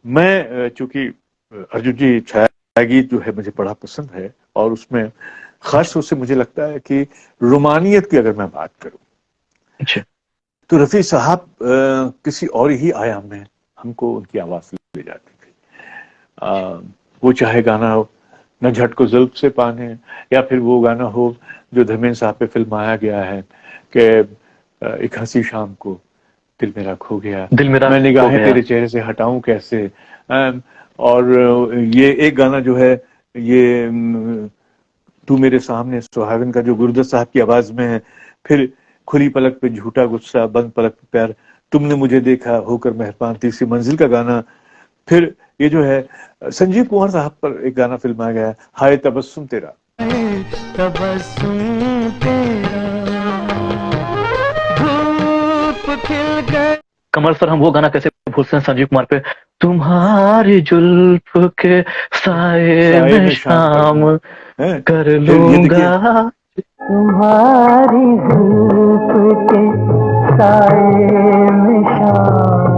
मैं चूंकि अर्जुन जी छाया गीत जो है मुझे बड़ा पसंद है, और उसमें खास तौर से मुझे लगता है कि रोमानियत की अगर मैं बात करूं तो रफी साहब किसी और ही आयाम में हमको उनकी आवाज ले जाती थी। वो चाहे गाना हो न झट को जुल्फ से पाने, या फिर वो गाना हो जो धर्मेंद्र साहब पे फिल्माया गया है कि एक हंसी शाम को, दिल मेरा खो गया, दिल मेरा मैं खो निगाहें गया। तेरे चेहरे से हटाऊं कैसे। और ये एक गाना जो है, ये तू मेरे सामने सुहागन का, जो गुरुदत्त साहब की आवाज में है। फिर खुली पलक पे झूठा गुस्सा, बंद पलक पे प्यार, तुमने मुझे देखा होकर मेहरबान, तीसरी मंजिल का गाना। फिर ये जो है संजीव कुमार साहब पर एक गाना फिल्माया गया है, हाय तबस्सुम तेरा। तबस्सुम तेरा धूप खिल गए। कमल सर, हम वो गाना कैसे भूल सकते हैं संजीव कुमार पे, तुम्हारी जुल्फ के साए में शाम हैं? कर फिर ये देखिए, लूंगा। तुम्हारी धूप के साए में शाम।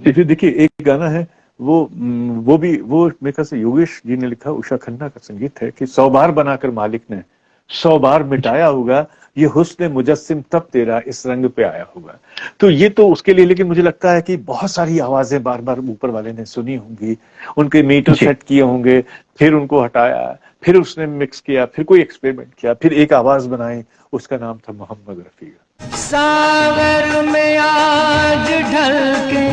फिर देखिए एक गाना है, वो मेरे ख्याल से योगेश जी ने लिखा, उषा खन्ना का संगीत है, कि 100 बार बनाकर मालिक ने 100 बार मिटाया होगा, ये हुस्न मुजस्सिम तब तेरा इस रंग पे आया होगा। तो ये तो उसके लिए, लेकिन मुझे लगता है कि बहुत सारी आवाजें बार बार ऊपर वाले ने सुनी होंगी, उनके मीटर जी। सेट किए होंगे, फिर उनको हटाया, फिर उसने मिक्स किया, फिर कोई एक्सपेरिमेंट किया, फिर एक आवाज बनाई, उसका नाम था मोहम्मद रफी का। सागर में आज ढलके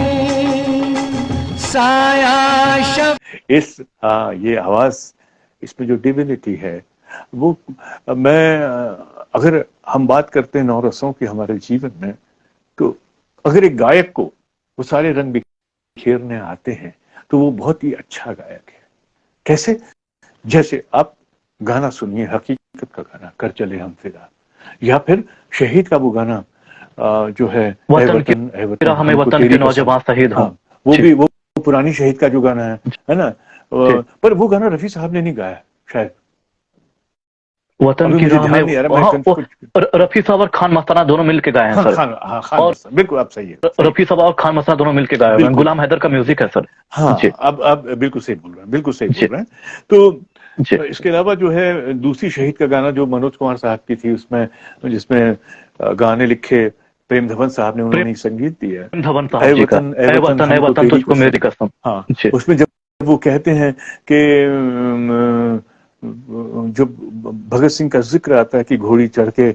साया शब। ये आवाज, इसमें जो डिविनिटी है वो, अगर हम बात करते हैं नौरसों की हमारे जीवन में, तो अगर एक गायक को वो सारे रंग बिखेरने आते हैं तो वो बहुत ही अच्छा गायक है। कैसे? जैसे आप गाना सुनिए हकीकत का गाना, कर चले हम फिदा, या फिर शहीद का वो गाना जो है, वतन की फिरा हमें वतन के नौजवान शहीद हों। हाँ, वो पुरानी शहीद का जो गाना है ना, पर वो गाना रफी साहब ने नहीं गाया शायद। वतन की राह में रफी साहब और खान मस्ताना दोनों मिलके गाए हैं सर। और बिल्कुल आप सही है, रफी साहब और खान मस्ताना दोनों मिलके गाए हैं, गुलाम हैदर का म्यूजिक है सर। हाँ, अब बिल्कुल सही बोल रहे हैं, बिल्कुल सही बोल रहे हैं। तो इसके अलावा जो है दूसरी शहीद का गाना जो मनोज कुमार साहब की थी, उसमें जिसमें गाने लिखे प्रेम धवन साहब ने, उन्होंने संगीत दिया है, धवन साहब जी का ऐ वतन तुझको मेरी कसम। हाँ, उसमें जब वो कहते हैं कि जब भगत सिंह का जिक्र आता है कि घोड़ी चढ़ के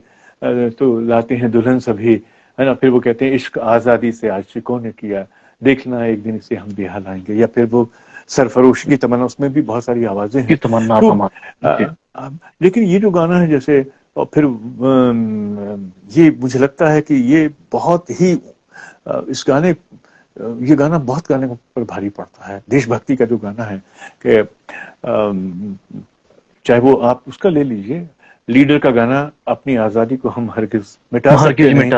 तो लाते हैं दुल्हन सभी, है ना, फिर वो कहते हैं इश्क आजादी से आशिकों ने किया, देखना एक दिन इसे हम भी लाएंगे, या फिर वो सरफरोश की तमन्ना, उसमें भी बहुत सारी आवाजें हैं तो, लेकिन ये जो गाना है जैसे, और फिर ये मुझे लगता है कि ये बहुत ही ये गाना बहुत गाने पर भारी पड़ता है, देशभक्ति का जो गाना है, कि चाहे वो आप उसका ले लीजिए, लीडर का गाना, अपनी आजादी को हम हरगिज मिटा सकते नहीं,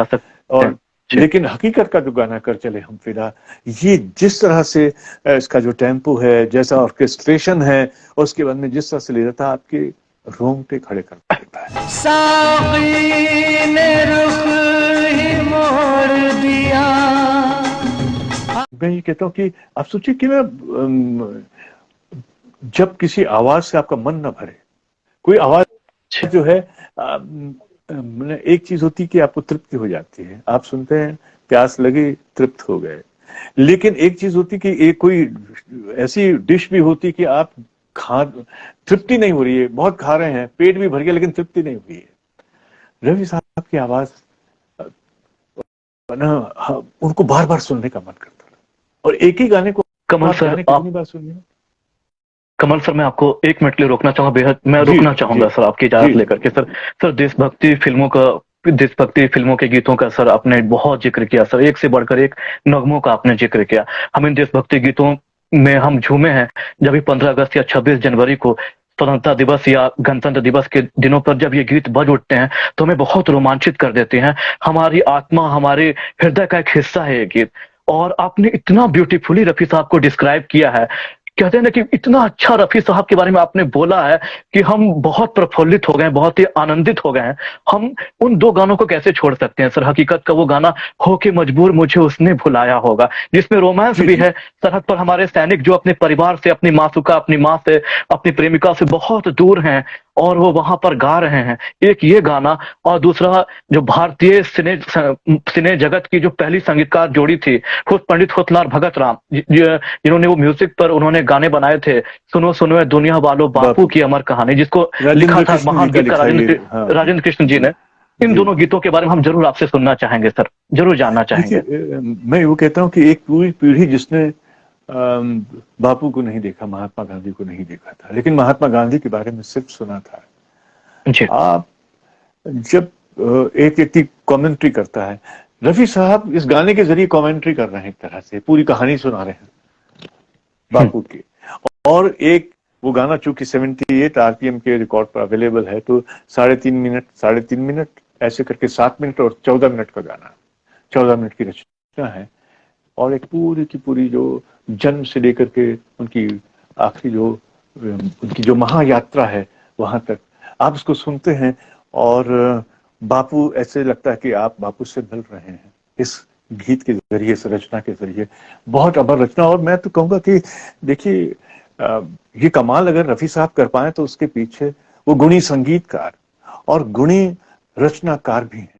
और लेकिन हकीकत का जो गाना कर चले हम फिदा, ये जिस तरह से इसका जो टेम्पो है, जैसा ऑर्केस्ट्रेशन है, और उसके बाद में जिस तरह से ले जाता है, आपके रोंगटे खड़े कर देता है। साक़ी ने रुख ही मोड़ दिया। मैं ये कहता हूँ कि आप सोचिए कि मैं जब किसी आवाज से आपका मन न भरे, कोई आवाज जो है, एक चीज होती है कि आपको तृप्ति हो जाती है, आप सुनते हैं, प्यास लगी, तृप्त हो गए, लेकिन एक चीज होती कि एक कोई ऐसी डिश भी होती कि आप तृप्ति नहीं हो रही है, बहुत खा रहे हैं, पेट भी भर गया, लेकिन तृप्ति नहीं हुई है। रवि साहब की आवाज ना, उनको बार बार सुनने का मन करता है, और एक ही गाने को कमल सर कितनी बार सुनिए। कमल सर, मैं आपको 1 मिनट के लिए रोकना चाहूंगा, बेहद मैं रुकना चाहूंगा सर, आपकी इजाजत लेकर के। सर देशभक्ति फिल्मों के गीतों का सर आपने बहुत जिक्र किया सर, एक से बढ़कर एक नगमों का आपने जिक्र किया। हम इन देशभक्ति गीतों में हम झूमे हैं, जब भी 15 अगस्त या 26 जनवरी को स्वतंत्रता दिवस या गणतंत्र दिवस के दिनों पर जब ये गीत बज उठते हैं तो हमें बहुत रोमांचित कर देते हैं, हमारी आत्मा, हमारे हृदय का एक हिस्सा है ये गीत। और आपने इतना ब्यूटीफुली रफी साहब को डिस्क्राइब किया है, कहते हैं ना कि इतना अच्छा रफी साहब के बारे में आपने बोला है कि हम बहुत प्रफुल्लित हो गए, बहुत ही आनंदित हो गए हैं। हम उन 2 गानों को कैसे छोड़ सकते हैं सर? हकीकत का वो गाना, हो के मजबूर मुझे उसने भुलाया होगा, जिसमें रोमांस भी है, सरहद पर हमारे सैनिक जो अपने परिवार से, अपनी मासूका, अपनी माँ से, अपनी प्रेमिका से बहुत दूर हैं और वो वहां पर गा रहे हैं, एक ये गाना। और दूसरा, जो भारतीय सिने जगत की जो पहली संगीतकार जोड़ी थी, खुद पंडित होतलाल भगत राम, जिन्होंने वो म्यूजिक पर उन्होंने गाने बनाए थे, सुनो सुनो दुनिया वालों, बापू की अमर कहानी, जिसको लिखा था महान गीतकार राजेंद्र कृष्ण जी ने। इन दोनों गीतों के बारे में हम जरूर आपसे सुनना चाहेंगे सर, जरूर जानना चाहेंगे। देखिए, मैं वो कहता हूँ कि एक पूरी पीढ़ी जिसने बापू को नहीं देखा, महात्मा गांधी को नहीं देखा था, लेकिन महात्मा गांधी के बारे में सिर्फ सुना था। जी। आप जब एक व्यक्ति कमेंट्री करता है, रफी साहब इस गाने के जरिए कमेंट्री कर रहे हैं, एक तरह से पूरी कहानी सुना रहे हैं बापू की। और एक वो गाना चूंकि 78 आरपीएम के रिकॉर्ड पर अवेलेबल है, तो 3.5 मिनट ऐसे करके 7 मिनट और 14 मिनट का गाना, 14 मिनट की रचना है। और एक पूरी की पूरी जो जन्म से लेकर के उनकी आखिरी जो उनकी जो महायात्रा है वहां तक आप इसको सुनते हैं, और बापू ऐसे लगता है कि आप बापू से मिल रहे हैं इस गीत के जरिए, इस रचना के जरिए। बहुत अमर रचना। और मैं तो कहूंगा कि देखिए, ये कमाल अगर रफी साहब कर पाए तो उसके पीछे वो गुणी संगीतकार और गुणी रचनाकार भी हैं।